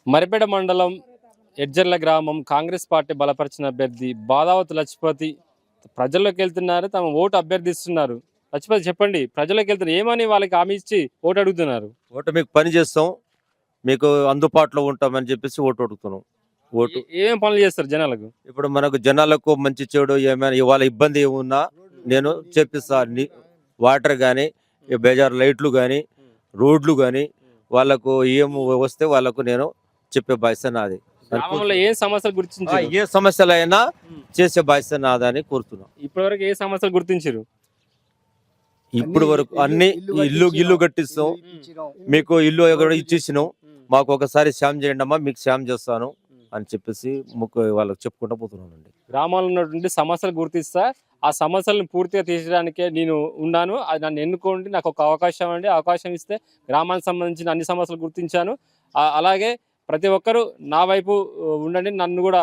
మరిపేట మండలం ఎడ్జర్ల గ్రామం కాంగ్రెస్ పార్టీ బలపరిచిన అభ్యర్థి బాదావతి లక్ష్మతి ప్రజల్లోకి వెళ్తున్నారు. తమ ఓటు అభ్యర్థిస్తున్నారు. లక్ష్మతి చెప్పండి, ప్రజల్లోకి వెళ్తున్నారు, ఏమని వాళ్ళకి హామీ ఇచ్చి ఓటు అడుగుతున్నారు? ఓటు మీకు పని చేస్తాం, మీకు అందుబాటులో ఉంటామని చెప్పేసి ఓటు అడుగుతున్నాం. ఓటు ఏమేం పనులు చేస్తారు జనాలకు? ఇప్పుడు మనకు జనాలకు మంచి చెడు ఏమైనా ఇవాళ ఇబ్బంది ఏమున్నా నేను చెప్పిస్తా. వాటర్ కానీ, బేజార్ లైట్లు కానీ, రోడ్లు కానీ, వాళ్ళకు ఏం వస్తే వాళ్ళకు నేను చెప్పే బాధ్యత నాది. గ్రామంలో ఏ సమస్యలు గుర్తించారు? ఏ సమస్యలైనా చేసే బాధ్యత నాదని కోరుతున్నాం. ఇప్పటి వరకు ఏ సమస్యలు గుర్తించారు? ఇప్పుడు వరకు అన్ని ఇల్లు కట్టిస్తాం, మీకు ఇల్లు కూడా ఇచ్చేసినాం, మాకు ఒకసారి శ్యామ్ చేయండి అమ్మా, మీకు శ్యామ్ చేస్తాను అని చెప్పేసి వాళ్ళకి చెప్పుకుంటూ పోతున్నానండి. గ్రామాల్లో ఉన్నటువంటి సమస్యలు గుర్తిస్తా, ఆ సమస్యలను పూర్తిగా తీర్చడానికే నేను ఉన్నాను, అది నన్ను ఎన్నుకోండి, నాకు ఒక అవకాశం అండి, అవకాశం ఇస్తే గ్రామానికి సంబంధించిన అన్ని సమస్యలు గుర్తించాను, అలాగే ప్రతి ఒక్కరూ నా వైపు ఉండండి, నన్ను కూడా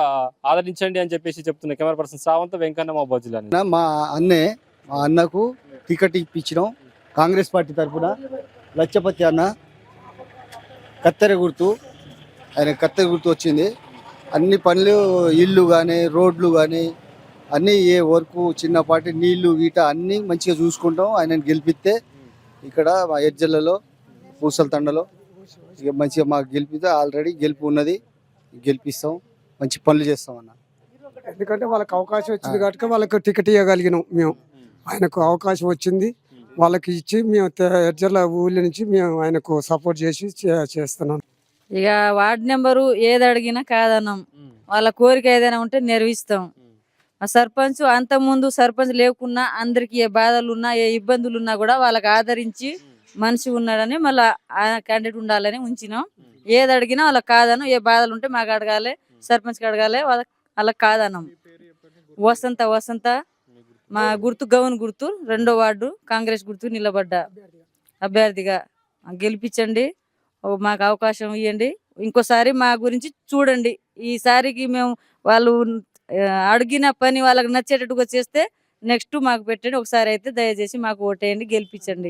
ఆదరించండి అని చెప్పేసి చెప్తున్నా. కెమెరా పర్సన్ శ్రావంత్, వెంకన్న, మహబూబ్ జిల్లా. మా అన్నకు టికెట్ ఇప్పించడం కాంగ్రెస్ పార్టీ తరఫున. లచ్చపతి అన్న కత్తెర గుర్తు, ఆయన కత్తెర గుర్తు వచ్చింది. అన్ని పనులు, ఇల్లు కానీ, రోడ్లు కానీ, అన్నీ ఏ వర్క్, చిన్నపాటి నీళ్లు గీట అన్నీ మంచిగా చూసుకుంటాం. ఆయనను గెలిపిస్తే ఇక్కడ మా ఎడ్జర్లలో పూసల తండలో ఇక మంచిగా మాకు గెలిపితే, ఆల్రెడీ గెలుపు ఉన్నది, గెలిపిస్తాం, మంచి పనులు చేస్తాం అన్న. ఎందుకంటే వాళ్ళకి అవకాశం వచ్చింది కాబట్టి వాళ్ళకి టికెట్ ఇవ్వగలిగినాం మేము. ఆయనకు అవకాశం వచ్చింది, వాళ్ళకి ఇచ్చి మేము ఎడ్జర్ల ఊళ్ళ నుంచి మేము ఆయనకు సపోర్ట్ చేసి చేస్తున్నాం. ఇక వార్డు నెంబరు ఏది అడిగినా కాదన్నాం, వాళ్ళ కోరిక ఏదైనా ఉంటే నెరవేరుస్తాం. ఆ సర్పంచ్ అంతకుముందు సర్పంచ్ లేకున్నా అందరికి ఏ బాధలు ఉన్నా, ఏ ఇబ్బందులు ఉన్నా కూడా వాళ్ళకి ఆదరించి మనిషి ఉన్నాడని మళ్ళీ ఆ క్యాండిడేట్ ఉండాలని ఉంచినాం. ఏది అడిగినా వాళ్ళకి కాదనం, ఏ బాధలు ఉంటే మాకు అడగాలి, సర్పంచ్కి అడగాలి, వాళ్ళకి కాదన్నాం. వసంత మా గుర్తు గౌన్ గుర్తు, 2వ వార్డు కాంగ్రెస్ గుర్తు నిలబడ్డ అభ్యర్థిగా గెలిపించండి, మాకు అవకాశం ఇవ్వండి, ఇంకోసారి మా గురించి చూడండి. ఈసారికి మేము వాళ్ళు అడిగిన పని వాళ్ళకి నచ్చేటట్టుగా చేస్తే నెక్స్ట్ మాకు పెట్టండి, ఒకసారి అయితే దయచేసి మాకు ఓటేయండి, గెలిపించండి.